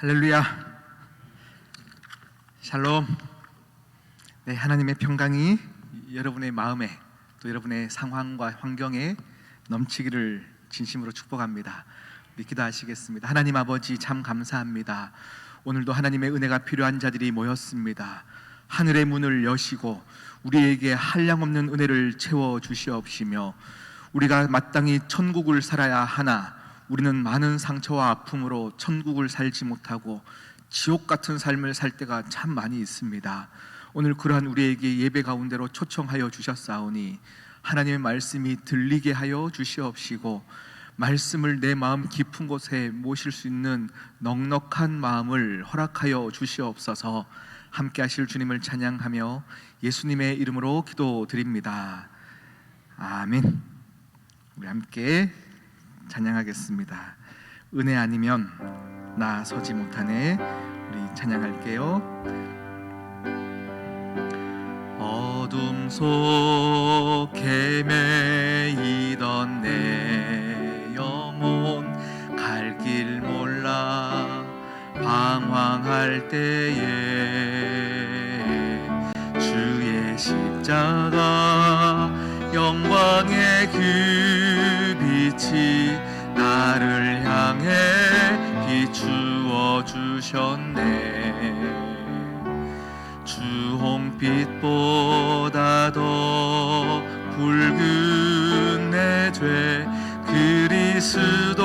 할렐루야. 샬롬. 네, 하나님의 평강이 여러분의 마음에 또 여러분의 상황과 환경에 넘치기를 진심으로 축복합니다. 우리 기도하시겠습니다. 하나님 아버지, 참 감사합니다. 오늘도 하나님의 은혜가 필요한 자들이 모였습니다. 하늘의 문을 여시고 우리에게 한량없는 은혜를 채워 주시옵시며, 우리가 마땅히 천국을 살아야 하나 우리는 많은 상처와 아픔으로 천국을 살지 못하고 지옥 같은 삶을 살 때가 참 많이 있습니다. 오늘 그러한 우리에게 예배 가운데로 초청하여 주셨사오니 하나님의 말씀이 들리게 하여 주시옵시고, 말씀을 내 마음 깊은 곳에 모실 수 있는 넉넉한 마음을 허락하여 주시옵소서. 함께 하실 주님을 찬양하며 예수님의 이름으로 기도드립니다. 아멘. 우리 함께 찬양하겠습니다. 은혜 아니면 나 서지 못하네. 우리 찬양할게요. 어둠 속 헤매이던 내 영혼 갈 길 몰라 방황할 때에 주의 십자가 영광의 그 빛이 나를 향해 비추어 주셨네. 주 홍빛보다 더 붉은 내 죄 그리스도의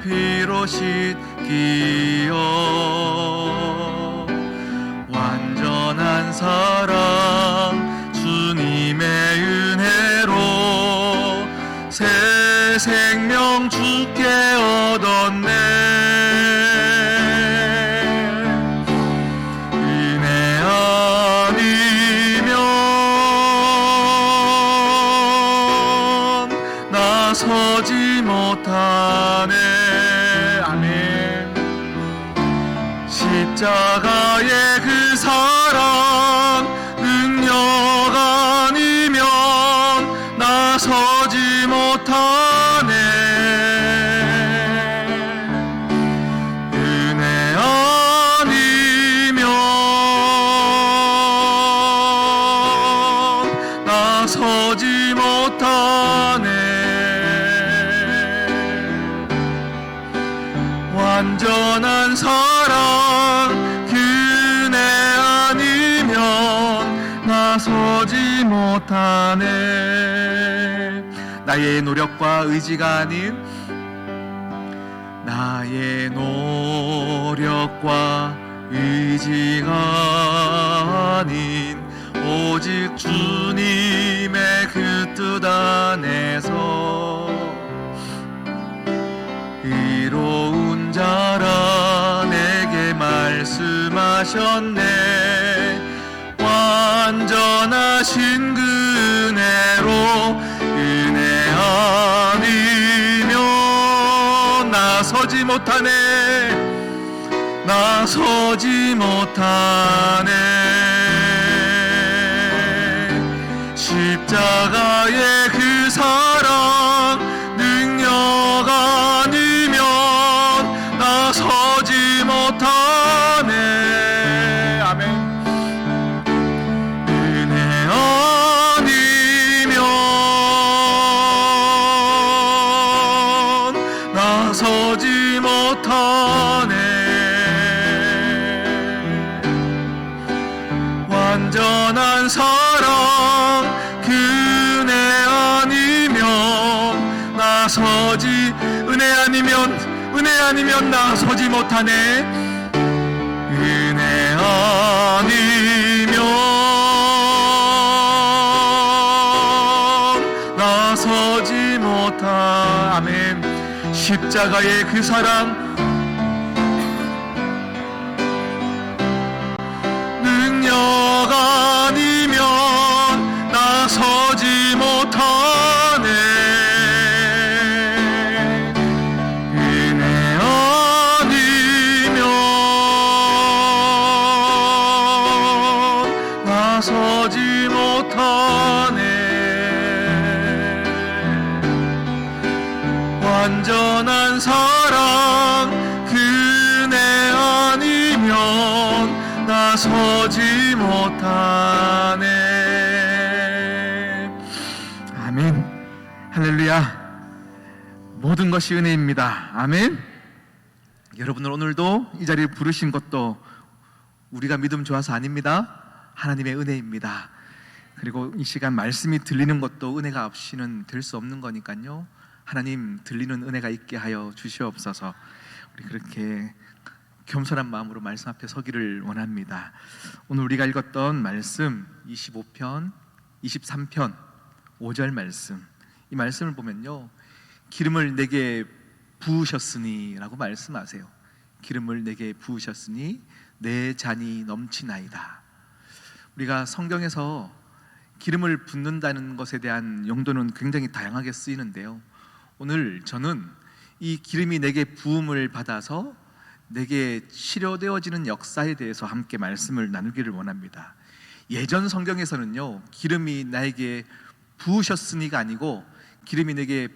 피로 씻기어 완전한 사랑 주님의 은혜로 새 생명 주께 얻었네. 은혜 아니면 나서지 못하네. 아멘. 십자가의 그 사랑 능력 아니면 나서지 못하네. 은혜 아니면 나서지 못하네. 완전한 사랑 그네 아니면 나서지 못하네. 나의 노력과 의지가 아닌, 나의 노력과 의지가 아닌 오직 주님의 그 뜻 안에서 의로운 자라 내게 말씀하셨네. 완전하신 그 은혜로 은혜 아니면 나서지 못하네. 나서지 못하네. 십자가의 그 사랑 능력 아니면 나서지 못하네. 아멘. 은혜 아니면 나서지 못하네. 완전한 사랑 그네 아니면 나서지, 은혜 아니면 나서지 못하네. 은혜 아니면 나서지 못하. 아멘. 십자가의 그 사랑 능력 아니면 나서지 못하네. 은혜 아니면 나서지 못하네. 완전한 사랑 그네 서지 못하네. 아멘. 할렐루야. 모든 것이 은혜입니다. 아멘. 여러분을 오늘도 이 자리에 부르신 것도 우리가 믿음 좋아서 아닙니다. 하나님의 은혜입니다. 그리고 이 시간 말씀이 들리는 것도 은혜가 없이는 될 수 없는 거니까요. 하나님, 들리는 은혜가 있게 하여 주시옵소서. 우리 그렇게 겸손한 마음으로 말씀 앞에 서기를 원합니다. 오늘 우리가 읽었던 말씀 25편, 23편 5절 말씀, 이 말씀을 보면요, 기름을 내게 부으셨으니 라고 말씀하세요. 기름을 내게 부으셨으니 내 잔이 넘치나이다. 우리가 성경에서 기름을 붓는다는 것에 대한 용도는 굉장히 다양하게 쓰이는데요, 오늘 저는 이 기름이 내게 부음을 받아서 내게 치료되어지는 역사에 대해서 함께 말씀을 나누기를 원합니다. 예전 성경에서는요, 기름이 나에게 부으셨으니가 아니고 기름이 내게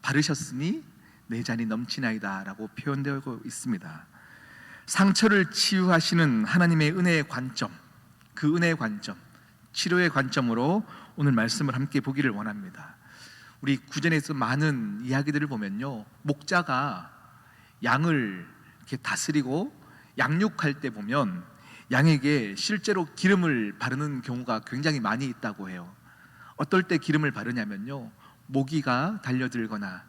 바르셨으니 내 잔이 넘치나이다 라고 표현되고 있습니다. 상처를 치유하시는 하나님의 은혜의 관점, 그 은혜의 관점, 치료의 관점으로 오늘 말씀을 함께 보기를 원합니다. 우리 구전에서 많은 이야기들을 보면요, 목자가 양을 이렇게 다스리고 양육할 때 보면 양에게 실제로 기름을 바르는 경우가 굉장히 많이 있다고 해요. 어떨 때 기름을 바르냐면요, 모기가 달려들거나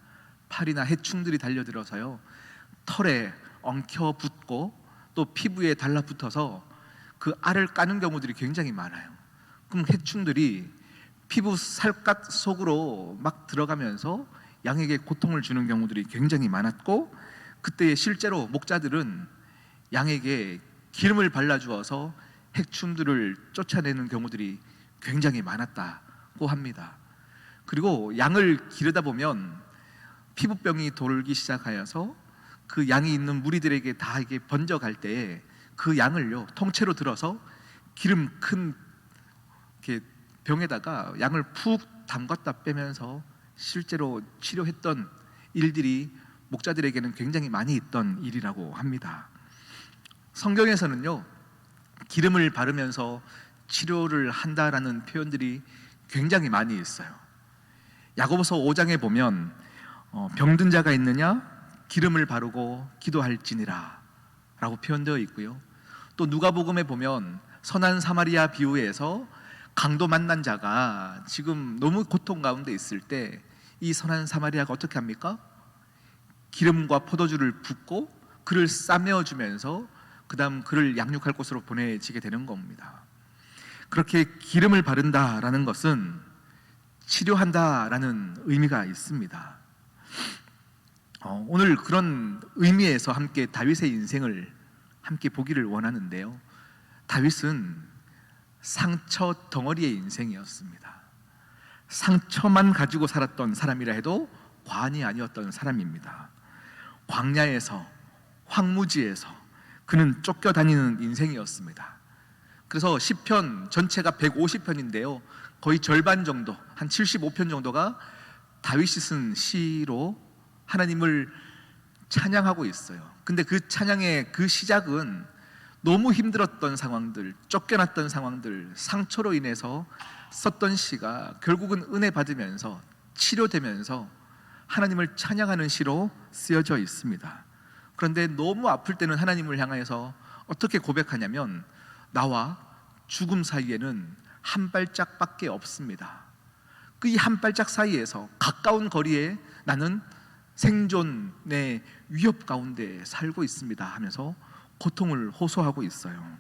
파리나 해충들이 달려들어서요, 털에 엉켜 붙고 또 피부에 달라붙어서 그 알을 까는 경우들이 굉장히 많아요. 그럼 해충들이 피부 살갗 속으로 막 들어가면서 양에게 고통을 주는 경우들이 굉장히 많았고, 그때 실제로 목자들은 양에게 기름을 발라주어서 해충들을 쫓아내는 경우들이 굉장히 많았다고 합니다. 그리고 양을 기르다 보면 피부병이 돌기 시작하여서 그 양이 있는 무리들에게 다 이게 번져갈 때에 그 양을요, 통째로 들어서 기름 큰 이렇게 병에다가 양을 푹 담갔다 빼면서 실제로 치료했던 일들이 목자들에게는 굉장히 많이 있던 일이라고 합니다. 성경에서는요, 기름을 바르면서 치료를 한다라는 표현들이 굉장히 많이 있어요. 야고보서 5장에 보면 병든 자가 있느냐 기름을 바르고 기도할지니라 라고 표현되어 있고요, 또 누가복음에 보면 선한 사마리아 비유에서 강도 만난 자가 지금 너무 고통 가운데 있을 때 이 선한 사마리아가 어떻게 합니까? 기름과 포도주를 붓고 그를 싸매어 주면서 그 다음 그를 양육할 곳으로 보내지게 되는 겁니다. 그렇게 기름을 바른다라는 것은 치료한다라는 의미가 있습니다. 오늘 그런 의미에서 함께 다윗의 인생을 함께 보기를 원하는데요, 다윗은 상처 덩어리의 인생이었습니다. 상처만 가지고 살았던 사람이라 해도 과언이 아니었던 사람입니다. 광야에서, 황무지에서 그는 쫓겨다니는 인생이었습니다. 그래서 시편 전체가 150편인데요 거의 절반 정도, 한 75편 정도가 다윗이 쓴 시로 하나님을 찬양하고 있어요. 근데 그 찬양의 그 시작은 너무 힘들었던 상황들, 쫓겨났던 상황들, 상처로 인해서 썼던 시가 결국은 은혜 받으면서 치료되면서 하나님을 찬양하는 시로 쓰여져 있습니다. 그런데 너무 아플 때는 하나님을 향해서 어떻게 고백하냐면, 나와 죽음 사이에는 한 발짝밖에 없습니다. 그 이 한 발짝 사이에서 가까운 거리에 나는 생존의 위협 가운데 살고 있습니다 하면서 고통을 호소하고 있어요.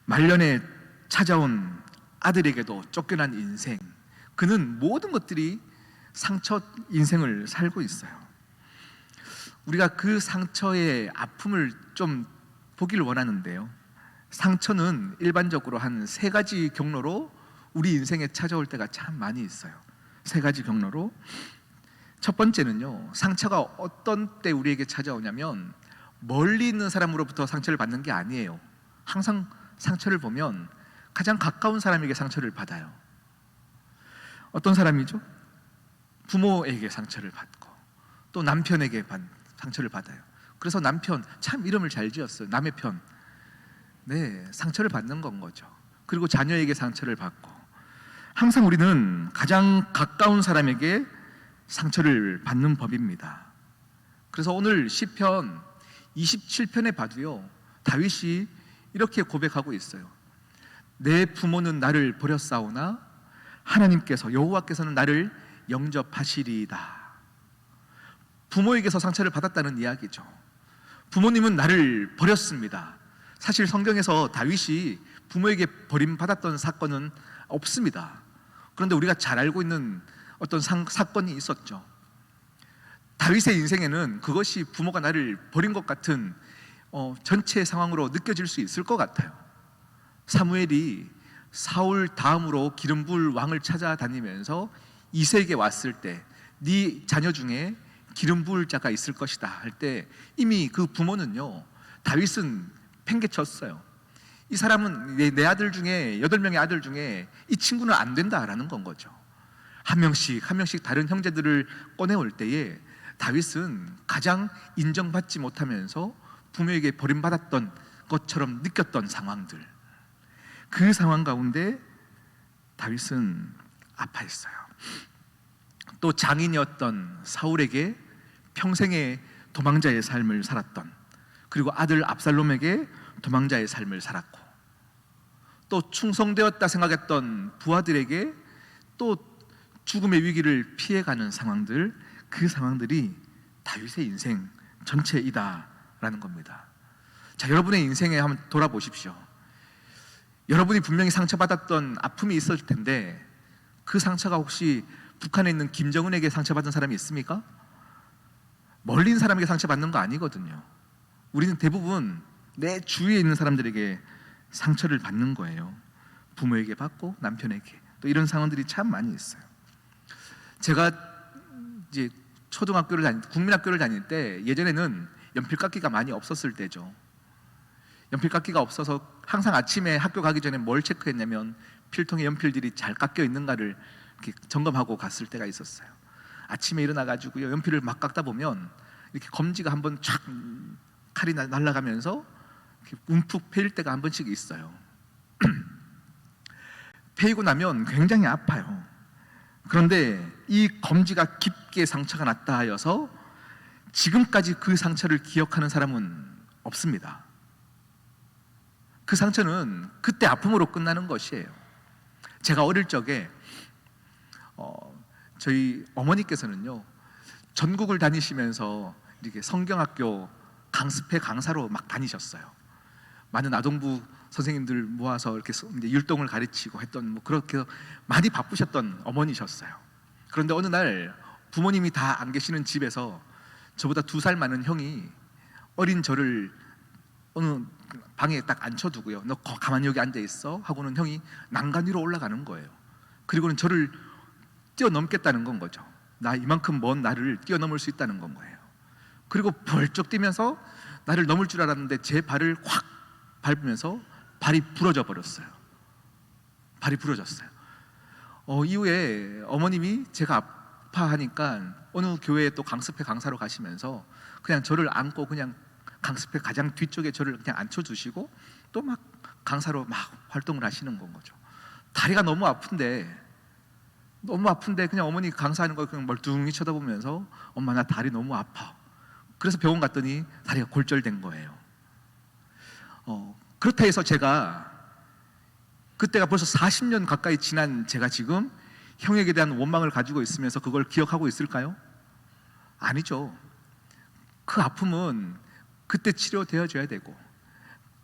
말년에 찾아온 아들에게도 쫓겨난 인생, 그는 모든 것들이 상처 인생을 살고 있어요. 우리가 그 상처의 아픔을 좀 보기를 원하는데요, 상처는 일반적으로 한 세 가지 경로로 우리 인생에 찾아올 때가 참 많이 있어요. 세 가지 경로로. 첫 번째는요, 상처가 어떤 때 우리에게 찾아오냐면 멀리 있는 사람으로부터 상처를 받는 게 아니에요. 항상 상처를 보면 가장 가까운 사람에게 상처를 받아요. 어떤 사람이죠? 부모에게 상처를 받고 또 남편에게 상처를 받아요. 그래서 남편, 참 이름을 잘 지었어요. 남의 편. 네, 상처를 받는 건 거죠. 그리고 자녀에게 상처를 받고, 항상 우리는 가장 가까운 사람에게 상처를 받는 법입니다. 그래서 오늘 시편 27편에 봐도요, 다윗이 이렇게 고백하고 있어요. 내 부모는 나를 버렸사오나 하나님께서, 여호와께서는 나를 영접하시리이다. 부모에게서 상처를 받았다는 이야기죠. 부모님은 나를 버렸습니다. 사실 성경에서 다윗이 부모에게 버림받았던 사건은 없습니다. 그런데 우리가 잘 알고 있는 어떤 사건이 있었죠. 다윗의 인생에는 그것이 부모가 나를 버린 것 같은 전체 상황으로 느껴질 수 있을 것 같아요. 사무엘이 사울 다음으로 기름 부을 왕을 찾아다니면서 이새에게 왔을 때 네 자녀 중에 기름 부을 자가 있을 것이다 할 때 이미 그 부모는요, 다윗은 팽개쳤어요. 이 사람은 내 아들 중에 8명의 아들 중에 이 친구는 안 된다라는 건 거죠. 한 명씩 다른 형제들을 꺼내올 때에 다윗은 가장 인정받지 못하면서 부모에게 버림받았던 것처럼 느꼈던 상황들, 그 상황 가운데 다윗은 아파했어요. 또 장인이었던 사울에게 평생의 도망자의 삶을 살았던, 그리고 아들 압살롬에게 도망자의 삶을 살았고, 또 충성되었다 생각했던 부하들에게 또 죽음의 위기를 피해가는 상황들, 그 상황들이 다윗의 인생 전체이다라는 겁니다. 자, 여러분의 인생에 한번 돌아보십시오. 여러분이 분명히 상처받았던 아픔이 있었을 텐데, 그 상처가 혹시 북한에 있는 김정은에게 상처받은 사람이 있습니까? 멀리 있는 사람에게 상처받는 거 아니거든요. 우리는 대부분 내 주위에 있는 사람들에게 상처를 받는 거예요. 부모에게 받고 남편에게, 또 이런 상황들이 참 많이 있어요. 제가 이제 국민학교를 다닐 때, 예전에는 연필깎이가 많이 없었을 때죠. 연필깎이가 없어서 항상 아침에 학교 가기 전에 뭘 체크했냐면 필통에 연필들이 잘 깎여 있는가를 이렇게 점검하고 갔을 때가 있었어요. 아침에 일어나가지고요, 연필을 막 깎다 보면 이렇게 검지가 한번 촥 칼이 날아가면서 이렇게 움푹 패일 때가 한 번씩 있어요. 패이고 나면 굉장히 아파요. 그런데 이 검지가 깊게 상처가 났다 하여서 지금까지 그 상처를 기억하는 사람은 없습니다. 그 상처는 그때 아픔으로 끝나는 것이에요. 제가 어릴 적에 저희 어머니께서는요, 전국을 다니시면서 이렇게 성경학교 강습회 강사로 막 다니셨어요. 많은 아동부 선생님들 모아서 이렇게 이제 율동을 가르치고 했던, 그렇게 많이 바쁘셨던 어머니셨어요. 그런데 어느 날 부모님이 다 안 계시는 집에서 저보다 2살 많은 형이 어린 저를 어느 방에 딱 앉혀두고요, 너 가만히 여기 앉아 있어 하고는 형이 난간 위로 올라가는 거예요. 그리고는 저를 뛰어넘겠다는 건 거죠. 나 이만큼 먼 나를 뛰어넘을 수 있다는 건 거예요. 그리고 벌쩍 뛰면서 나를 넘을 줄 알았는데 제 발을 확 밟으면서 발이 부러져 버렸어요. 발이 부러졌어요. 이후에 어머님이 제가 아파하니까 어느 교회에 또 강습회 강사로 가시면서 그냥 저를 안고 그냥 강습회 가장 뒤쪽에 저를 그냥 앉혀주시고 또 막 강사로 막 활동을 하시는 건 거죠. 다리가 너무 아픈데 그냥 어머니 강사하는 걸 그냥 멀뚱히 쳐다보면서 엄마 나 다리 너무 아파. 그래서 병원 갔더니 다리가 골절된 거예요. 그렇다 해서 제가 그때가 벌써 40년 가까이 지난 제가 지금 형에게 대한 원망을 가지고 있으면서 그걸 기억하고 있을까요? 아니죠. 그 아픔은 그때 치료되어줘야 되고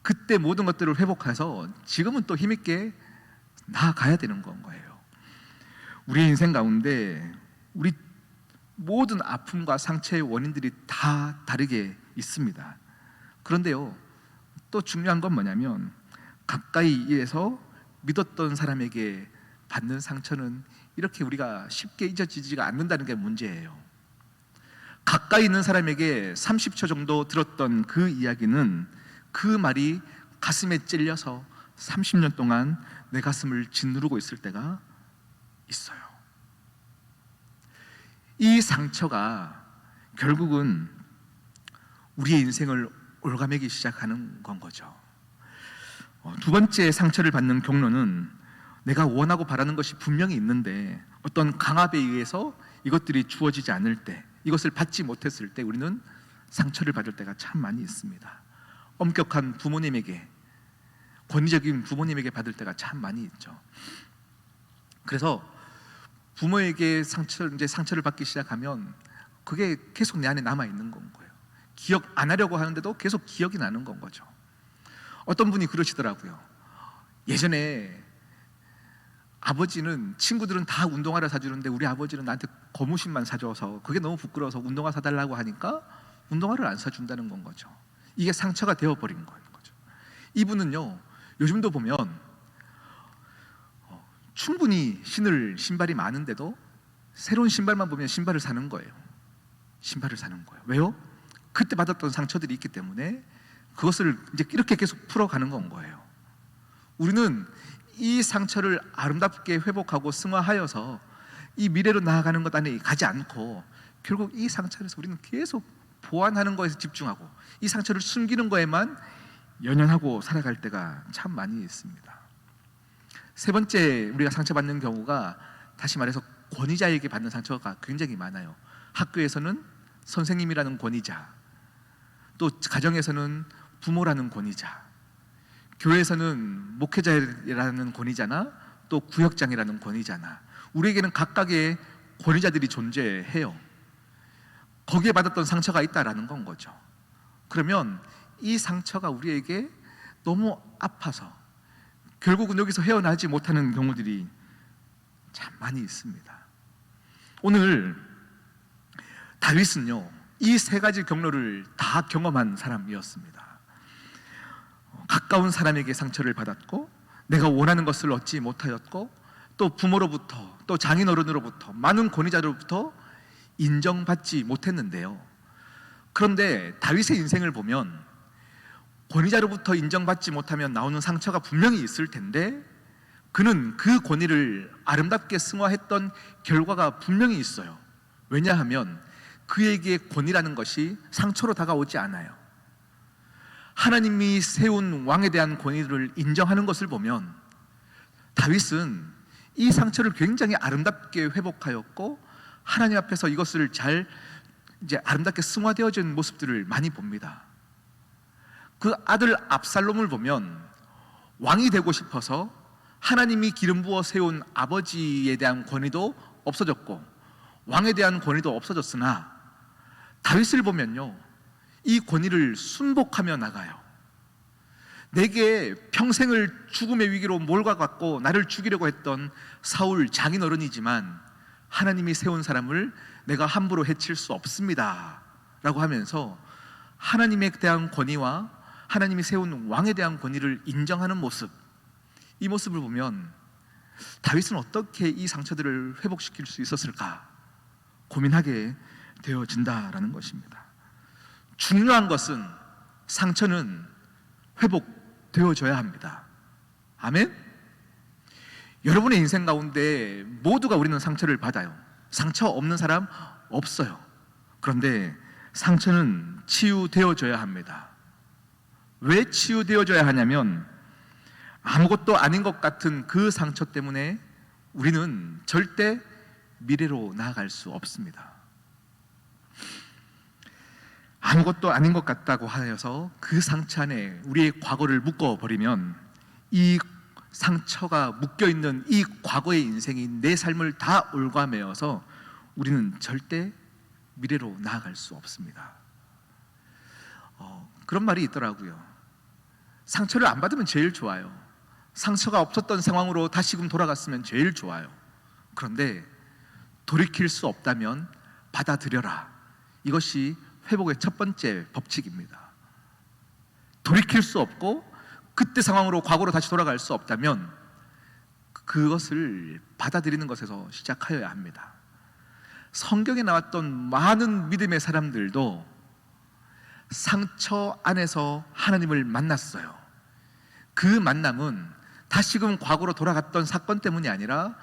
그때 모든 것들을 회복해서 지금은 또 힘있게 나아가야 되는 건 거예요. 우리의 인생 가운데 우리 모든 아픔과 상처의 원인들이 다 다르게 있습니다. 그런데요, 또 중요한 건 뭐냐면 가까이에서 믿었던 사람에게 받는 상처는 이렇게 우리가 쉽게 잊어지지가 않는다는 게 문제예요. 가까이 있는 사람에게 30초 정도 들었던 그 이야기는, 그 말이 가슴에 찔려서 30년 동안 내 가슴을 짓누르고 있을 때가 있어요. 이 상처가 결국은 우리의 인생을 올가매기 시작하는 건 거죠. 두 번째 상처를 받는 경로는 내가 원하고 바라는 것이 분명히 있는데 어떤 강압에 의해서 이것들이 주어지지 않을 때, 이것을 받지 못했을 때 우리는 상처를 받을 때가 참 많이 있습니다. 엄격한 부모님에게, 권위적인 부모님에게 받을 때가 참 많이 있죠. 그래서 부모에게 상처를 받기 시작하면 그게 계속 내 안에 남아 있는 건 거예요. 기억 안 하려고 하는데도 계속 기억이 나는 건 거죠. 어떤 분이 그러시더라고요. 예전에 아버지는, 친구들은 다 운동화를 사주는데 우리 아버지는 나한테 고무신만 사줘서 그게 너무 부끄러워서 운동화 사달라고 하니까 운동화를 안 사준다는 건 거죠. 이게 상처가 되어버린 거죠. 이분은요, 요즘도 보면 충분히 신을 신발이 많은데도 새로운 신발만 보면 신발을 사는 거예요. 신발을 사는 거예요. 왜요? 그때 받았던 상처들이 있기 때문에 그것을 이제 이렇게 계속 풀어가는 건 거예요. 우리는 이 상처를 아름답게 회복하고 승화하여서 이 미래로 나아가는 것 안에 가지 않고 결국 이 상처에서 우리는 계속 보완하는 것에 집중하고 이 상처를 숨기는 거에만 연연하고 살아갈 때가 참 많이 있습니다. 세 번째 우리가 상처받는 경우가, 다시 말해서 권위자에게 받는 상처가 굉장히 많아요. 학교에서는 선생님이라는 권위자, 또 가정에서는 부모라는 권위자, 교회에서는 목회자라는 권위자나 또 구역장이라는 권위자나, 우리에게는 각각의 권위자들이 존재해요. 거기에 받았던 상처가 있다라는 건 거죠. 그러면 이 상처가 우리에게 너무 아파서 결국은 여기서 헤어나지 못하는 경우들이 참 많이 있습니다. 오늘 다윗은요, 이 세 가지 경로를 다 경험한 사람이었습니다. 가까운 사람에게 상처를 받았고, 내가 원하는 것을 얻지 못하였고, 또 부모로부터, 또 장인어른으로부터, 많은 권위자로부터 인정받지 못했는데요. 그런데 다윗의 인생을 보면 권위자로부터 인정받지 못하면 나오는 상처가 분명히 있을 텐데, 그는 그 권위를 아름답게 승화했던 결과가 분명히 있어요. 왜냐하면 그에게 권위라는 것이 상처로 다가오지 않아요. 하나님이 세운 왕에 대한 권위를 인정하는 것을 보면 다윗은 이 상처를 굉장히 아름답게 회복하였고, 하나님 앞에서 이것을 잘 아름답게 승화되어진 모습들을 많이 봅니다. 그 아들 압살롬을 보면 왕이 되고 싶어서 하나님이 기름 부어 세운 아버지에 대한 권위도 없어졌고 왕에 대한 권위도 없어졌으나, 다윗을 보면요, 이 권위를 순복하며 나가요. 내게 평생을 죽음의 위기로 몰아갔고 나를 죽이려고 했던 사울 장인어른이지만 하나님이 세운 사람을 내가 함부로 해칠 수 없습니다 라고 하면서 하나님에 대한 권위와 하나님이 세운 왕에 대한 권위를 인정하는 모습, 이 모습을 보면 다윗은 어떻게 이 상처들을 회복시킬 수 있었을까 고민하게 되어진다라는 것입니다. 중요한 것은 상처는 회복되어져야 합니다. 아멘? 여러분의 인생 가운데 모두가 우리는 상처를 받아요. 상처 없는 사람 없어요. 그런데 상처는 치유되어져야 합니다. 왜 치유되어져야 하냐면, 아무것도 아닌 것 같은 그 상처 때문에 우리는 절대 미래로 나아갈 수 없습니다. 아무것도 아닌 것 같다고 하여서 그 상처 안에 우리의 과거를 묶어버리면 이 상처가 묶여있는 이 과거의 인생이 내 삶을 다 올가매어서 우리는 절대 미래로 나아갈 수 없습니다. 그런 말이 있더라고요. 상처를 안 받으면 제일 좋아요. 상처가 없었던 상황으로 다시금 돌아갔으면 제일 좋아요. 그런데 돌이킬 수 없다면 받아들여라. 이것이 회복의 첫 번째 법칙입니다. 돌이킬 수 없고 그때 상황으로 과거로 다시 돌아갈 수 없다면 그것을 받아들이는 것에서 시작하여야 합니다. 성경에 나왔던 많은 믿음의 사람들도 상처 안에서 하나님을 만났어요. 그 만남은 다시금 과거로 돌아갔던 사건 때문이 아니라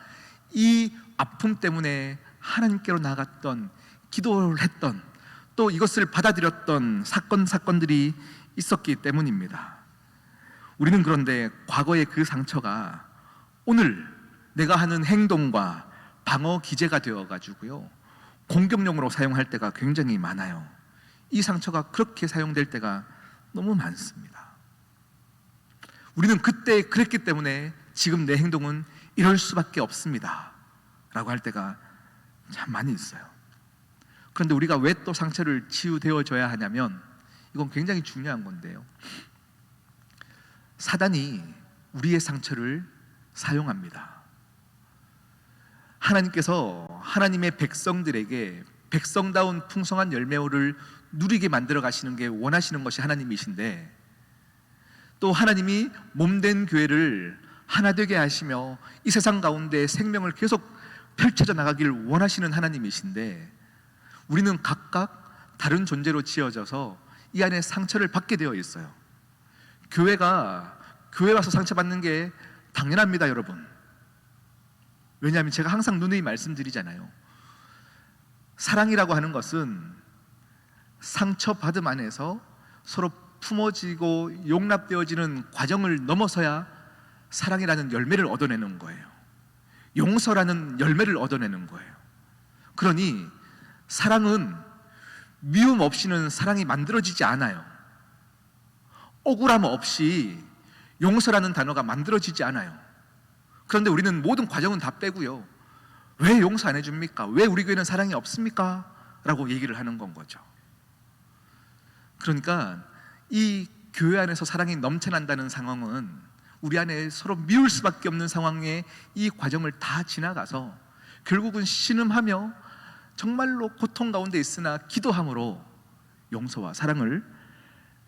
이 아픔 때문에 하나님께로 나갔던, 기도를 했던, 또 이것을 받아들였던 사건들이 있었기 때문입니다. 우리는 그런데 과거의 그 상처가 오늘 내가 하는 행동과 방어 기제가 되어가지고요, 공격용으로 사용할 때가 굉장히 많아요. 이 상처가 그렇게 사용될 때가 너무 많습니다. 우리는 그때 그랬기 때문에 지금 내 행동은 이럴 수밖에 없습니다 라고 할 때가 참 많이 있어요. 그런데 우리가 왜 또 상처를 치유되어줘야 하냐면, 이건 굉장히 중요한 건데요, 사단이 우리의 상처를 사용합니다. 하나님께서 하나님의 백성들에게 백성다운 풍성한 열매를 누리게 만들어 가시는 게 원하시는 것이 하나님이신데, 또 하나님이 몸된 교회를 하나 되게 하시며 이 세상 가운데 생명을 계속 펼쳐져 나가길 원하시는 하나님이신데, 우리는 각각 다른 존재로 지어져서 이 안에 상처를 받게 되어 있어요. 교회 와서 상처받는 게 당연합니다, 여러분. 왜냐하면 제가 항상 누누이 말씀드리잖아요. 사랑이라고 하는 것은 상처받음 안에서 서로 품어지고 용납되어지는 과정을 넘어서야 사랑이라는 열매를 얻어내는 거예요. 용서라는 열매를 얻어내는 거예요. 그러니 사랑은 미움 없이는 사랑이 만들어지지 않아요. 억울함 없이 용서라는 단어가 만들어지지 않아요. 그런데 우리는 모든 과정은 다 빼고요, 왜 용서 안 해줍니까? 왜 우리 교회는 사랑이 없습니까? 라고 얘기를 하는 건 거죠. 그러니까 이 교회 안에서 사랑이 넘쳐난다는 상황은 우리 안에 서로 미울 수밖에 없는 상황에 이 과정을 다 지나가서 결국은 신음하며 정말로 고통 가운데 있으나 기도함으로 용서와 사랑을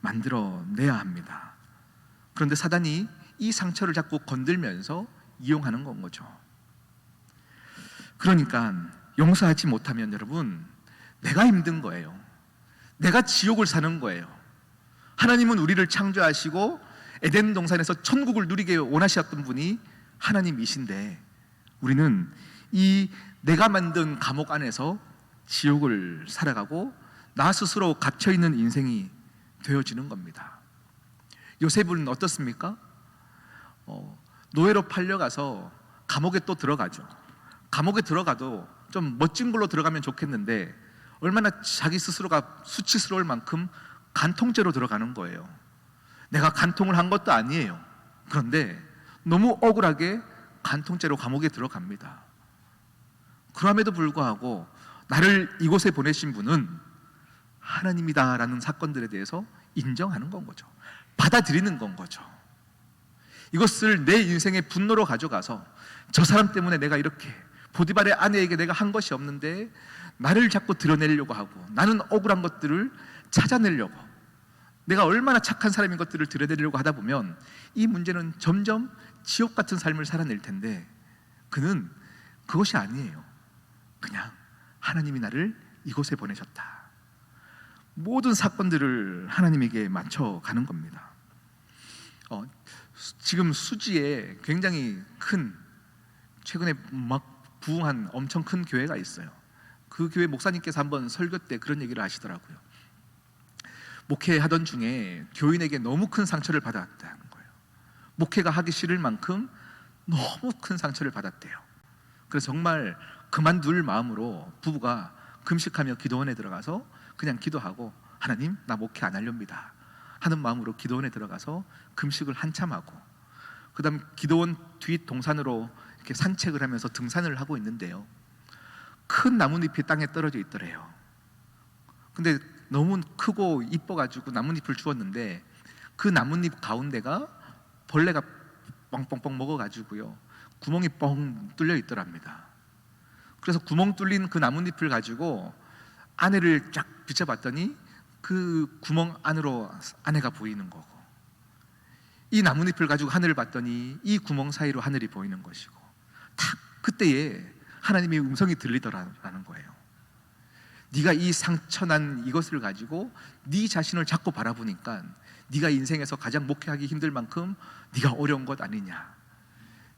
만들어내야 합니다. 그런데 사단이 이 상처를 자꾸 건들면서 이용하는 건 거죠. 그러니까 용서하지 못하면 여러분, 내가 힘든 거예요. 내가 지옥을 사는 거예요. 하나님은 우리를 창조하시고 에덴 동산에서 천국을 누리게 원하셨던 분이 하나님이신데, 우리는 이 내가 만든 감옥 안에서 지옥을 살아가고 나 스스로 갇혀있는 인생이 되어지는 겁니다. 요셉은 어떻습니까? 노예로 팔려가서 감옥에 또 들어가죠. 감옥에 들어가도 좀 멋진 걸로 들어가면 좋겠는데 얼마나 자기 스스로가 수치스러울 만큼 간통죄로 들어가는 거예요. 내가 간통을 한 것도 아니에요. 그런데 너무 억울하게 간통죄로 감옥에 들어갑니다. 그럼에도 불구하고 나를 이곳에 보내신 분은 하나님이다라는 사건들에 대해서 인정하는 건 거죠. 받아들이는 건 거죠. 이것을 내 인생의 분노로 가져가서 저 사람 때문에 내가 이렇게 보디발의 아내에게 내가 한 것이 없는데 나를 자꾸 드러내려고 하고, 나는 억울한 것들을 찾아내려고, 내가 얼마나 착한 사람인 것들을 드러내려고 하다 보면 이 문제는 점점 지옥 같은 삶을 살아낼 텐데, 그는 그것이 아니에요. 그냥 하나님이 나를 이곳에 보내셨다. 모든 사건들을 하나님에게 맞춰가는 겁니다. 지금 수지에 굉장히 큰, 최근에 막 부흥한 엄청 큰 교회가 있어요. 그 교회 목사님께서 한번 설교 때 그런 얘기를 하시더라고요. 목회하던 중에 교인에게 너무 큰 상처를 받았다는 거예요. 목회가 하기 싫을 만큼 너무 큰 상처를 받았대요. 그래서 정말 그만둘 마음으로 부부가 금식하며 기도원에 들어가서 그냥 기도하고, 하나님, 나 목회 안 하렵니다 하는 마음으로 기도원에 들어가서 금식을 한참 하고, 그 다음 기도원 뒷 동산으로 이렇게 산책을 하면서 등산을 하고 있는데요, 큰 나뭇잎이 땅에 떨어져 있더래요. 근데 너무 크고 이뻐가지고 나뭇잎을 주웠는데 그 나뭇잎 가운데가 벌레가 뻥뻥뻥 먹어가지고요, 구멍이 뻥 뚫려 있더랍니다. 그래서 구멍 뚫린 그 나뭇잎을 가지고 아내를 쫙 비춰봤더니 그 구멍 안으로 아내가 보이는 거고, 이 나뭇잎을 가지고 하늘을 봤더니 이 구멍 사이로 하늘이 보이는 것이고, 딱 그때에 하나님의 음성이 들리더라는 거예요. 네가 이 상처난 이것을 가지고 네 자신을 자꾸 바라보니까 네가 인생에서 가장 목회하기 힘들 만큼 네가 어려운 것 아니냐.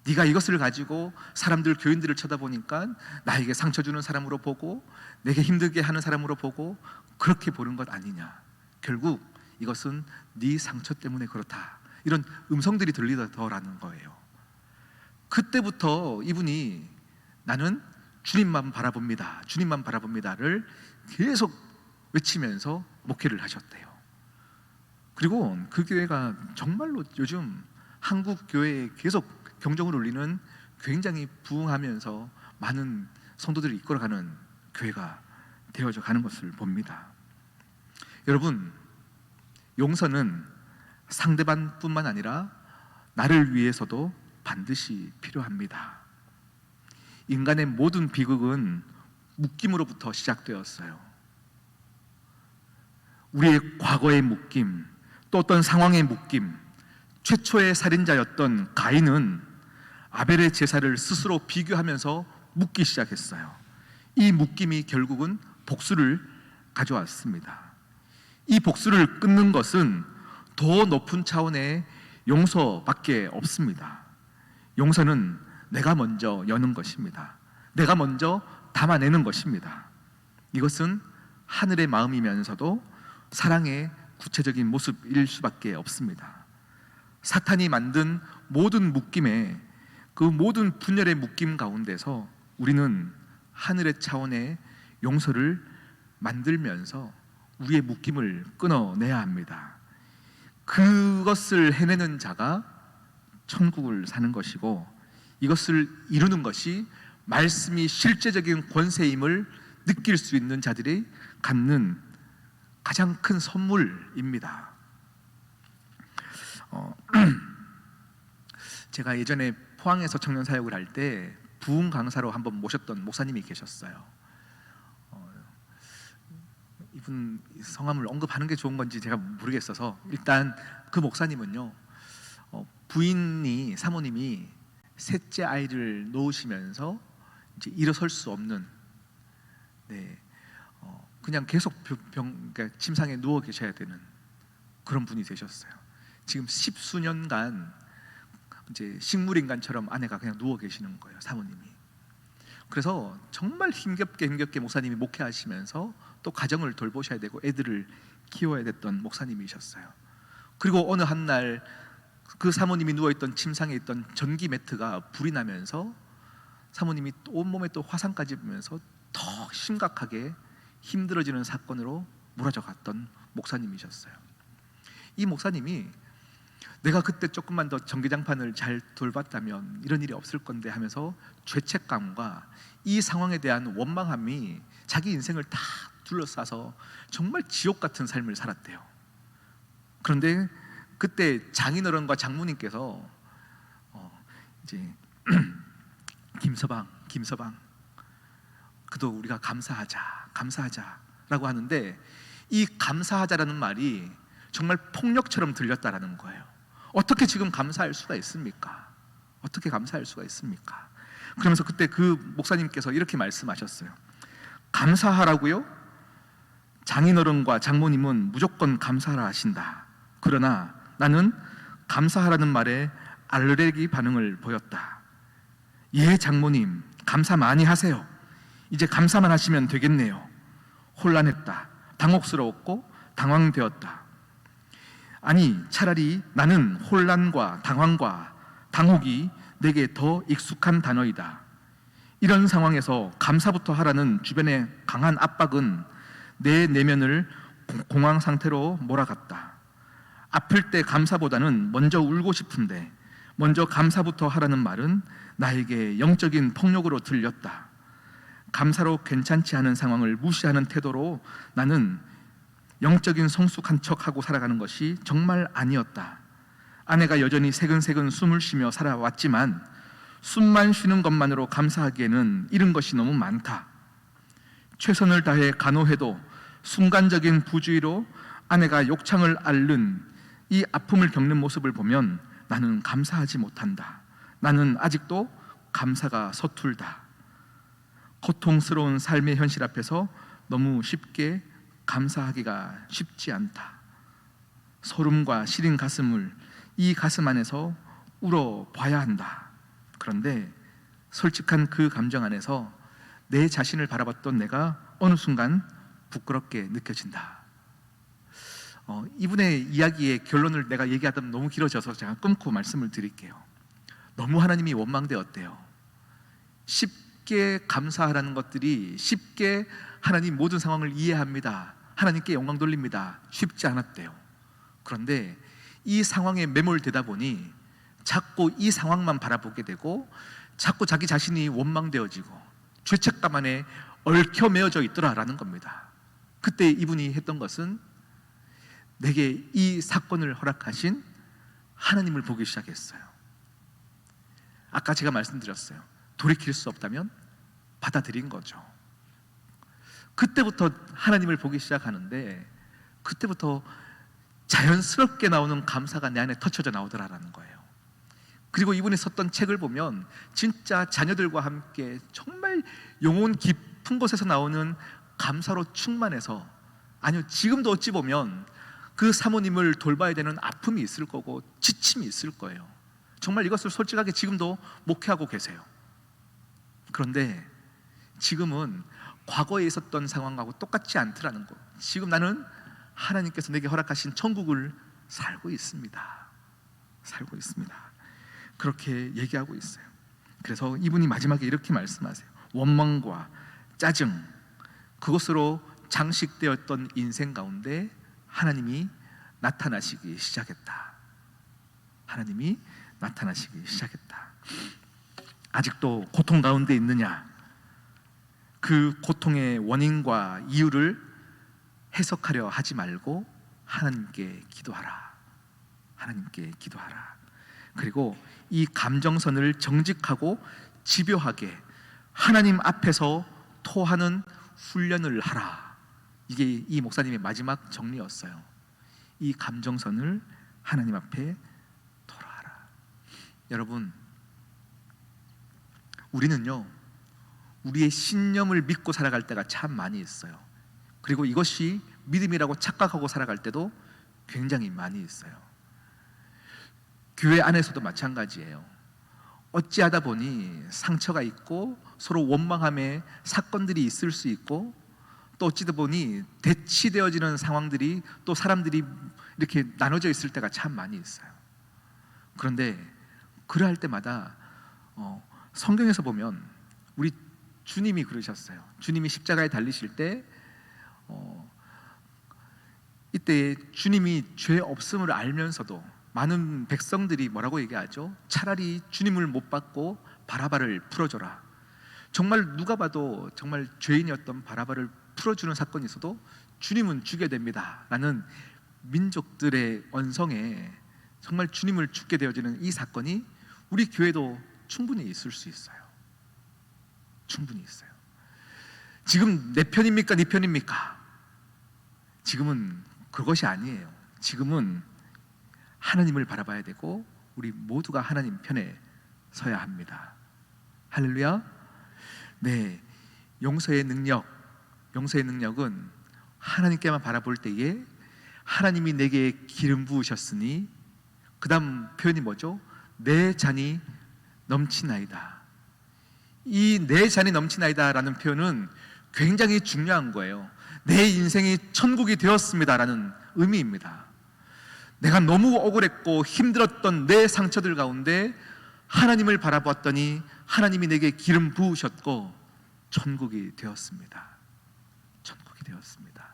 네가 이것을 가지고 사람들, 교인들을 쳐다보니까 나에게 상처 주는 사람으로 보고 내게 힘들게 하는 사람으로 보고 그렇게 보는 것 아니냐. 결국 이것은 네 상처 때문에 그렇다. 이런 음성들이 들리더라는 거예요. 그때부터 이분이 나는 주님만 바라봅니다, 주님만 바라봅니다를 계속 외치면서 목회를 하셨대요. 그리고 그 교회가 정말로 요즘 한국 교회에 계속 경종을 울리는 굉장히 부흥하면서 많은 성도들을 이끌어가는 교회가 되어져 가는 것을 봅니다. 여러분, 용서는 상대방뿐만 아니라 나를 위해서도 반드시 필요합니다. 인간의 모든 비극은 묶임으로부터 시작되었어요. 우리의 과거의 묶임, 또 어떤 상황의 묶임. 최초의 살인자였던 가인은 아벨의 제사를 스스로 비교하면서 묻기 시작했어요. 이 묶임이 결국은 복수를 가져왔습니다. 이 복수를 끊는 것은 더 높은 차원의 용서밖에 없습니다. 용서는 내가 먼저 여는 것입니다. 내가 먼저 담아내는 것입니다. 이것은 하늘의 마음이면서도 사랑의 구체적인 모습일 수밖에 없습니다. 사탄이 만든 모든 묶임에, 그 모든 분열의 묶임 가운데서 우리는 하늘의 차원의 용서를 만들면서 우리의 묶임을 끊어내야 합니다. 그것을 해내는 자가 천국을 사는 것이고, 이것을 이루는 것이 말씀이 실제적인 권세임을 느낄 수 있는 자들이 갖는 가장 큰 선물입니다. 제가 예전에 포항에서 청년 사역을 할 때 부흥 강사로 한번 모셨던 목사님이 계셨어요. 이분 성함을 언급하는 게 좋은 건지 제가 모르겠어서, 일단 그 목사님은요, 부인이, 사모님이 셋째 아이를 놓으시면서 이제 일어설 수 없는, 그냥 계속 그러니까 침상에 누워 계셔야 되는 그런 분이 되셨어요. 지금 10수년간 이제 식물인간처럼 아내가 그냥 누워 계시는 거예요, 사모님이. 그래서 정말 힘겹게 목사님이 목회하시면서 또 가정을 돌보셔야 되고 애들을 키워야 됐던 목사님이셨어요. 그리고 어느 한 날 그 사모님이 누워있던 침상에 있던 전기 매트가 불이 나면서 사모님이 온몸에 또 화상까지 입으면서 더 심각하게 힘들어지는 사건으로 몰아져 갔던 목사님이셨어요. 이 목사님이 내가 그때 조금만 더 전기장판을 잘 돌봤다면 이런 일이 없을 건데 하면서 죄책감과 이 상황에 대한 원망함이 자기 인생을 다 둘러싸서 정말 지옥 같은 삶을 살았대요. 그런데 그때 장인어른과 장모님께서 이제 김서방 그도 우리가 감사하자라고 하는데, 이 감사하자라는 말이 정말 폭력처럼 들렸다라는 거예요. 어떻게 지금 감사할 수가 있습니까? 어떻게 감사할 수가 있습니까? 그러면서 그때 그 목사님께서 이렇게 말씀하셨어요. 감사하라고요? 장인어른과 장모님은 무조건 감사하라 하신다. 그러나 나는 감사하라는 말에 알레르기 반응을 보였다. 예, 장모님, 감사 많이 하세요. 이제 감사만 하시면 되겠네요. 혼란했다. 당혹스러웠고 당황되었다. 아니, 차라리 나는 혼란과 당황과 당혹이 내게 더 익숙한 단어이다. 이런 상황에서 감사부터 하라는 주변의 강한 압박은 내 내면을 공황 상태로 몰아갔다. 아플 때 감사보다는 먼저 울고 싶은데 먼저 감사부터 하라는 말은 나에게 영적인 폭력으로 들렸다. 감사로 괜찮지 않은 상황을 무시하는 태도로 나는 영적인 성숙한 척하고 살아가는 것이 정말 아니었다. 아내가 여전히 새근새근 숨을 쉬며 살아왔지만 숨만 쉬는 것만으로 감사하기에는 잃은 것이 너무 많다. 최선을 다해 간호해도 순간적인 부주의로 아내가 욕창을 앓는 이 아픔을 겪는 모습을 보면 나는 감사하지 못한다. 나는 아직도 감사가 서툴다. 고통스러운 삶의 현실 앞에서 너무 쉽게 감사하기가 쉽지 않다. 소름과 시린 가슴을 이 가슴 안에서 울어봐야 한다. 그런데 솔직한 그 감정 안에서 내 자신을 바라봤던 내가 어느 순간 부끄럽게 느껴진다. 이분의 이야기의 결론을 내가 얘기하다 너무 길어져서 제가 끊고 말씀을 드릴게요. 너무 하나님이 원망되었대요. 쉽게 감사하라는 것들이, 쉽게 하나님 모든 상황을 이해합니다, 하나님께 영광 돌립니다, 쉽지 않았대요. 그런데 이 상황에 매몰되다 보니 자꾸 이 상황만 바라보게 되고 자꾸 자기 자신이 원망되어지고 죄책감 안에 얽혀 매어져 있더라라는 겁니다. 그때 이분이 했던 것은 내게 이 사건을 허락하신 하나님을 보기 시작했어요. 아까 제가 말씀드렸어요. 돌이킬 수 없다면 받아들인 거죠. 그때부터 하나님을 보기 시작하는데 그때부터 자연스럽게 나오는 감사가 내 안에 터쳐져 나오더라라는 거예요. 그리고 이분이 썼던 책을 보면 진짜 자녀들과 함께 정말 영혼 깊은 곳에서 나오는 감사로 충만해서, 아니요, 지금도 어찌 보면 그 사모님을 돌봐야 되는 아픔이 있을 거고 지침이 있을 거예요. 정말 이것을 솔직하게 지금도 목회하고 계세요. 그런데 지금은 과거에 있었던 상황하고 똑같지 않더라는 거. 지금 나는 하나님께서 내게 허락하신 천국을 살고 있습니다. 살고 있습니다. 그렇게 얘기하고 있어요. 그래서 이분이 마지막에 이렇게 말씀하세요. 원망과 짜증, 그것으로 장식되었던 인생 가운데 하나님이 나타나시기 시작했다. 하나님이 나타나시기 시작했다. 아직도 고통 가운데 있느냐? 그 고통의 원인과 이유를 해석하려 하지 말고 하나님께 기도하라. 하나님께 기도하라. 그리고 이 감정선을 정직하고 집요하게 하나님 앞에서 토하는 훈련을 하라. 이게 이 목사님의 마지막 정리였어요. 이 감정선을 하나님 앞에 토하라. 여러분, 우리는요, 우리의 신념을 믿고 살아갈 때가 참 많이 있어요. 그리고 이것이 믿음이라고 착각하고 살아갈 때도 굉장히 많이 있어요. 교회 안에서도 마찬가지예요. 어찌하다 보니 상처가 있고 서로 원망함에 사건들이 있을 수 있고, 또 어찌다 보니 대치되어지는 상황들이, 또 사람들이 이렇게 나눠져 있을 때가 참 많이 있어요. 그런데 그러할 때마다 성경에서 보면 우리 주님이 그러셨어요. 주님이 십자가에 달리실 때 이때 주님이 죄 없음을 알면서도 많은 백성들이 뭐라고 얘기하죠? 차라리 주님을 못 받고 바라바를 풀어줘라. 정말 누가 봐도 정말 죄인이었던 바라바를 풀어주는 사건이 있어도 주님은 죽여야 됩니다 라는 민족들의 언성에 정말 주님을 죽게 되어지는 이 사건이 우리 교회도 충분히 있을 수 있어요. 충분히 있어요. 지금 내 편입니까? 네 편입니까? 지금은 그것이 아니에요. 지금은 하나님을 바라봐야 되고 우리 모두가 하나님 편에 서야 합니다. 할렐루야. 네, 용서의 능력은 하나님께만 바라볼 때에 하나님이 내게 기름 부으셨으니, 그 다음 표현이 뭐죠? 내 잔이 넘치나이다. 이 내 잔이 넘치나이다 라는 표현은 굉장히 중요한 거예요. 내 인생이 천국이 되었습니다 라는 의미입니다. 내가 너무 억울했고 힘들었던 내 상처들 가운데 하나님을 바라보았더니 하나님이 내게 기름 부으셨고 천국이 되었습니다. 천국이 되었습니다.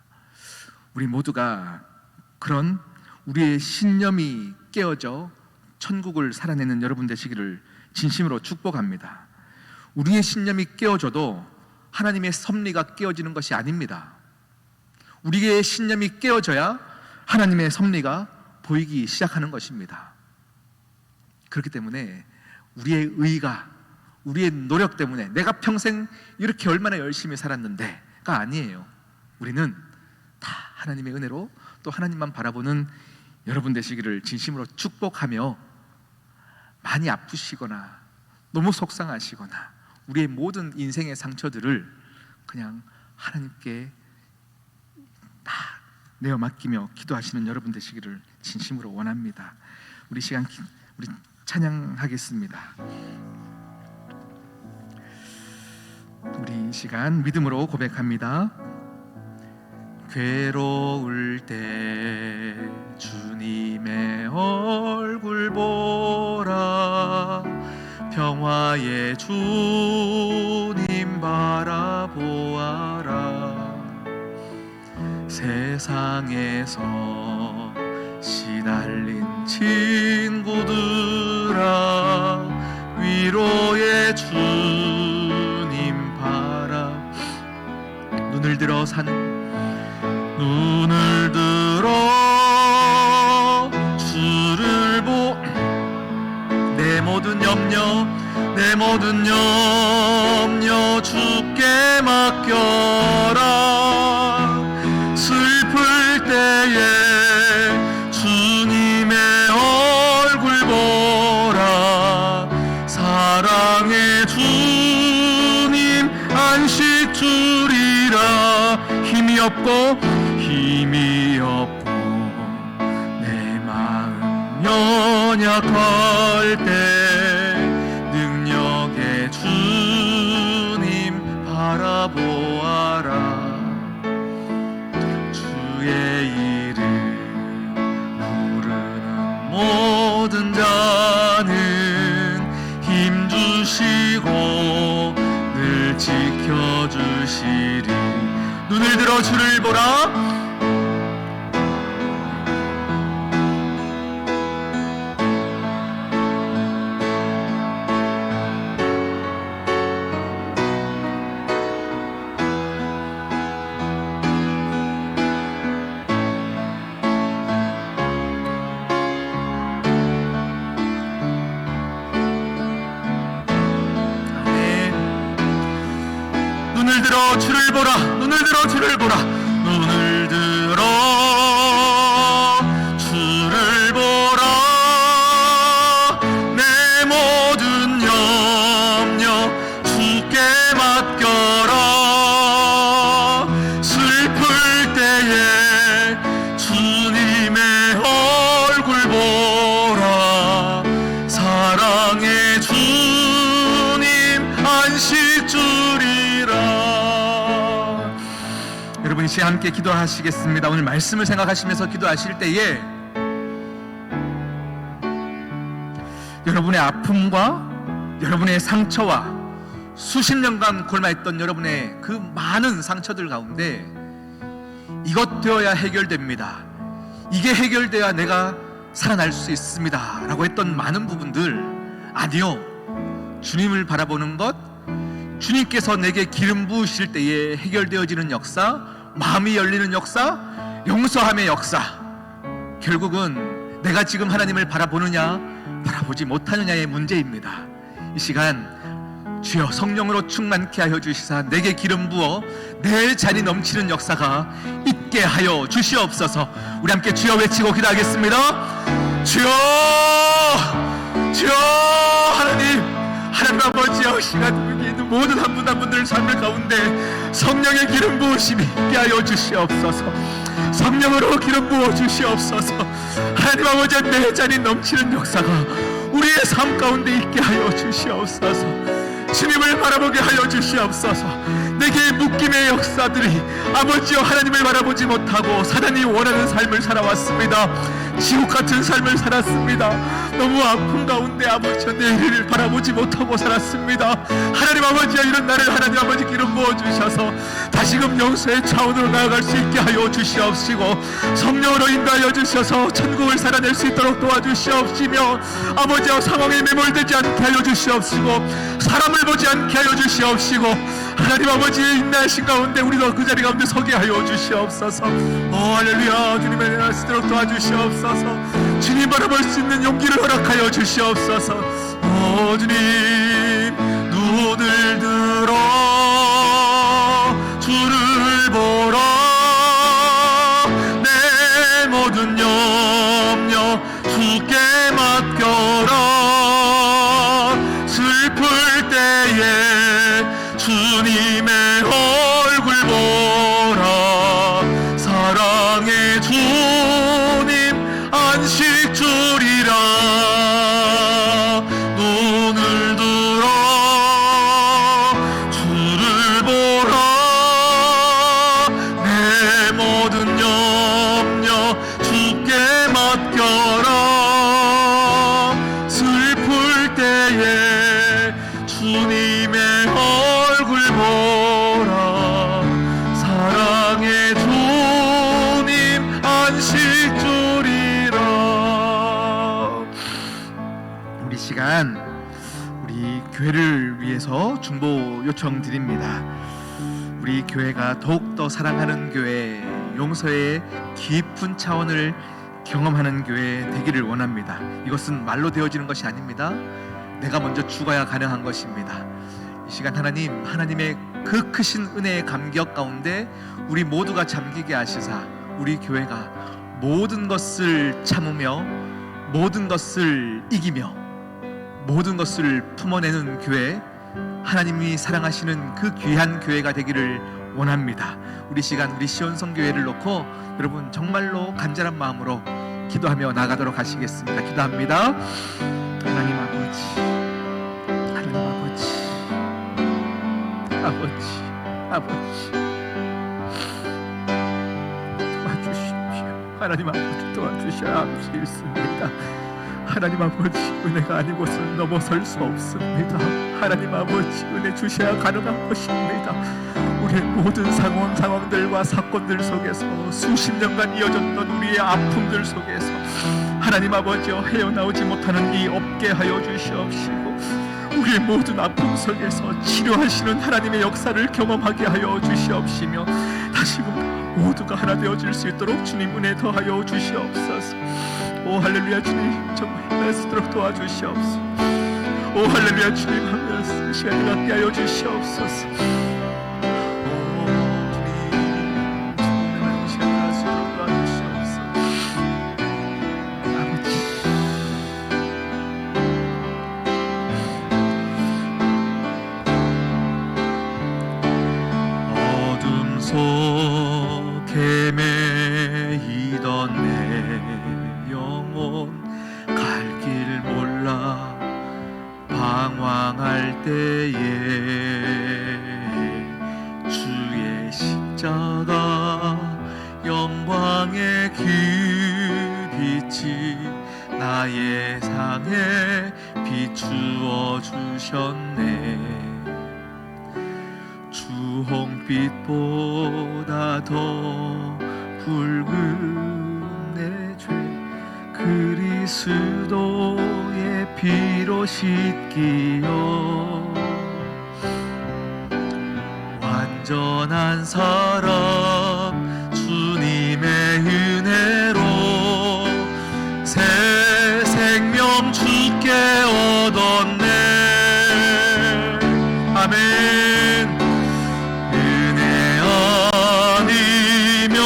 우리 모두가 그런 우리의 신념이 깨어져 천국을 살아내는 여러분 되시기를 진심으로 축복합니다. 우리의 신념이 깨어져도 하나님의 섭리가 깨어지는 것이 아닙니다. 우리의 신념이 깨어져야 하나님의 섭리가 보이기 시작하는 것입니다. 그렇기 때문에 우리의 의가, 우리의 노력 때문에 내가 평생 이렇게 얼마나 열심히 살았는데가 아니에요. 우리는 다 하나님의 은혜로 또 하나님만 바라보는 여러분 되시기를 진심으로 축복하며, 많이 아프시거나 너무 속상하시거나 우리의 모든 인생의 상처들을 그냥 하나님께 다 내어 맡기며 기도하시는 여러분 되시기를 진심으로 원합니다. 우리 찬양하겠습니다. 우리 이 시간 믿음으로 고백합니다. 괴로울 때 주님의 얼굴 보라. 평화의 주님 바라보아라. 세상에서 시달린 친구들아, 위로의 주님 바라. 눈을 들어 주를 내 모든 염려 주께 맡겨라. 슬플 때에 주님의 얼굴 보라. 사랑의 주님 안식 주리라. 힘이 없고 내 마음 연약할 때 능력의 주님 바라보아라. 주의 이름 부르는 모든 자는 힘주시고 늘 지켜주시리. 눈을 들어 주를 보라. 눈을 들어 주를 보라. 눈을 들어 주를 보라. 눈을 들어 주를 보라. 내 모든 염려 주께 맡겨라. 슬플 때에 주님의 얼굴 보라. 사랑의 주님 안식 주리라. 여러분 이제 함께 기도하시겠습니다. 오늘 말씀을 생각하시면서 기도하실 때에 여러분의 아픔과 여러분의 상처와 수십 년간 골마했던 여러분의 그 많은 상처들 가운데 이것 되어야 해결됩니다. 이게 해결돼야 내가 살아날 수 있습니다 라고 했던 많은 부분들, 아니요, 주님을 바라보는 것, 주님께서 내게 기름 부으실 때에 해결되어지는 역사, 마음이 열리는 역사, 용서함의 역사, 결국은 내가 지금 하나님을 바라보느냐 바라보지 못하느냐의 문제입니다. 이 시간 주여 성령으로 충만케 하여 주시사 내게 기름 부어 내 잔이 넘치는 역사가 있게 하여 주시옵소서. 우리 함께 주여 외치고 기도하겠습니다. 주여, 주여. 하나님 아버지여, 시간 위에 있는 모든 한 분 한 분들 삶을 가운데 성령의 기름 부으심이 있게 하여 주시옵소서. 성령으로 기름 부어 주시옵소서. 하나님 아버지여, 내 잔이 넘치는 역사가 우리의 삶 가운데 있게 하여 주시옵소서. 주님을 바라보게 하여 주시옵소서. 내게 묶임의 역사들이 아버지여 하나님을 바라보지 못하고 사단이 원하는 삶을 살아왔습니다. 지옥 같은 삶을 살았습니다. 너무 아픔 가운데 아버지여 내일을 바라보지 못하고 살았습니다. 하나님 아버지여, 이런 나를 하나님 아버지 기름 부어주셔서 다시금 용서의 차원으로 나아갈 수 있게 하여 주시옵시고 성령으로 인도하여 주셔서 천국을 살아낼 수 있도록 도와주시옵시며 아버지여 상황에 매몰되지 않게 하여 주시옵시고 사람을 보지 않게 하여 주시옵시고 하나님 아버지의 인내하신 가운데 우리도 그 자리 가운데 서게 하여 주시옵소서. 할렐루야. 주님의 은혜를 쓰도록 도와주시옵소서. 주님 바라볼 수 있는 용기를 허락하여 주시옵소서. 주님, 눈을 들어 주를 보라. 내 모든 염려 주께 맡겨라. 슬플 때에 주님의 얼굴 보라. 사랑의 주님 안식 주리라. 눈을 두 요청드립니다. 우리 교회가 더욱더 사랑하는 교회, 용서의 깊은 차원을 경험하는 교회 되기를 원합니다. 이것은 말로 되어지는 것이 아닙니다. 내가 먼저 죽어야 가능한 것입니다. 이 시간 하나님의 그 크신 은혜의 감격 가운데 우리 모두가 잠기게 하시사 우리 교회가 모든 것을 참으며 모든 것을 이기며 모든 것을 품어내는 교회, 하나님이 사랑하시는 그 귀한 교회가 되기를 원합니다. 우리 시간 우리 시온성교회를 놓고 여러분 정말로 간절한 마음으로 기도하며 나가도록 하시겠습니다. 기도합니다. 하나님 아버지, 하나님 아버지 도와주십시오. 하나님 아버지 도와주셔야 할 수 있습니다. 하나님 아버지, 은혜가 아닌 곳을 넘어설 수 없습니다. 하나님 아버지, 은혜 주셔야 가능한 것입니다. 우리의 모든 상황들과 사건들 속에서 수십 년간 이어졌던 우리의 아픔들 속에서 하나님 아버지여 헤어나오지 못하는 이 없게 하여 주시옵시고 우리의 모든 아픔 속에서 치료하시는 하나님의 역사를 경험하게 하여 주시옵시며 다시금 모두가 하나 되어질 수 있도록 주님 은혜 더하여 주시옵소서. 오 할렐루야, 주님 정말 말씀대로 도와주시옵소서. 오 할렐루야, 주님 하면서 시간을 갖게 하여 주시옵소서. 오 주님 정말 시간을 할 수 있도록 도와주시옵소서. 아버지, 어둠 속에 매이던 내 영혼 갈 길 몰라 방황할 때에 주의 십자가 영광의 그 빛이 나의 상에 비추어 주셨네. 주홍빛보다 더 붉은 내 죄 그리스도의 피로 씻기어 완전한 사랑 주님의 은혜로 새 생명 주께 얻었네. 아멘. 은혜 아니면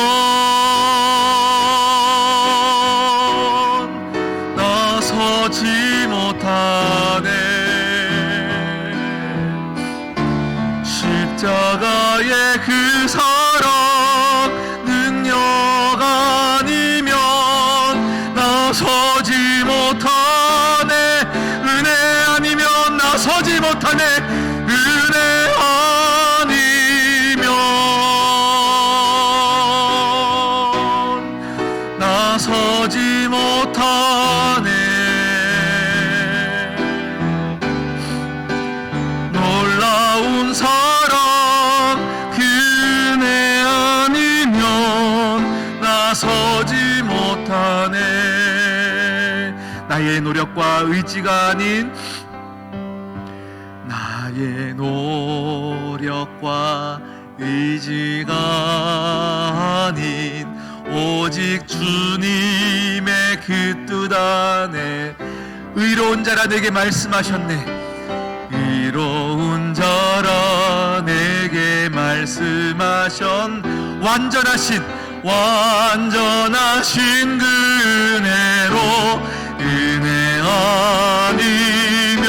나서지 못하네. 십자가의 그 사랑 능력 아니면 나서지 못하네. 은혜 아니면 나서지 못하네. 은혜 아니면 나서지 못하네. 놀라운 사랑 그 은혜 아니면 나서지 못하네. 나의 노력과 의지가 아닌 나의 노력과 의지가 아닌 오직 주님의 그 뜻 안에 의로운 자라 내게 말씀하셨네. 의로운 자라 내게 말씀하신 완전하신 그 은혜로 은혜 아니면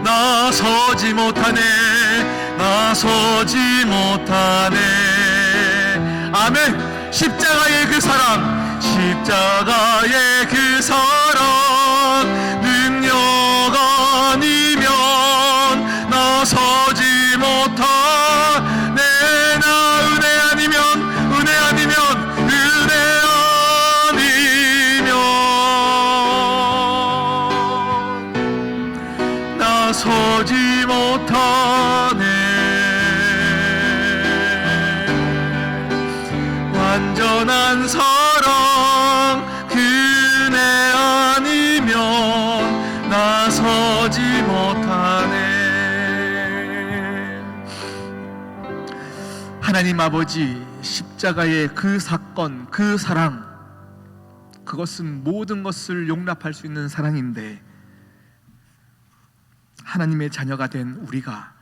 나서지 못하네. 나서지 못하네. 아멘. 십자가의 그 사랑, 십자가의 그 사랑 능력 아니면 나서지 못하네. 나 은혜 아니면 나서지 못하네. 완전한 사랑 그 은혜 아니면 나서지 못하네. 하나님 아버지, 십자가의 그 사건, 그 사랑, 그것은 모든 것을 용납할 수 있는 사랑인데, 하나님의 자녀가 된 우리가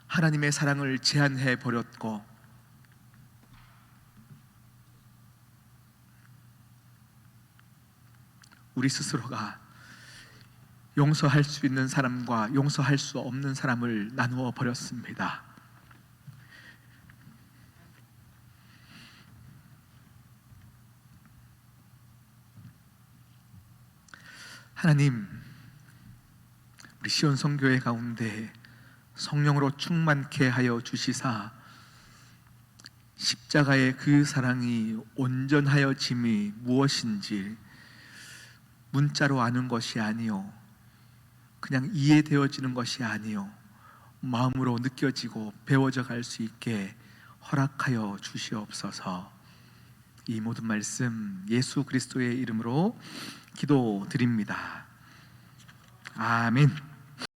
하나님의 사랑을 제한해 버렸고, 우리 스스로가 용서할 수 있는 사람과 용서할 수 없는 사람을 나누어 버렸습니다. 하나님, 우리 시온 성교회 가운데 성령으로 충만케 하여 주시사 십자가의 그 사랑이 온전하여짐이 무엇인지 문자로 아는 것이 아니요, 그냥 이해되어지는 것이 아니요, 마음으로 느껴지고 배워져 갈 수 있게 허락하여 주시옵소서. 이 모든 말씀 예수 그리스도의 이름으로 기도드립니다. 아멘.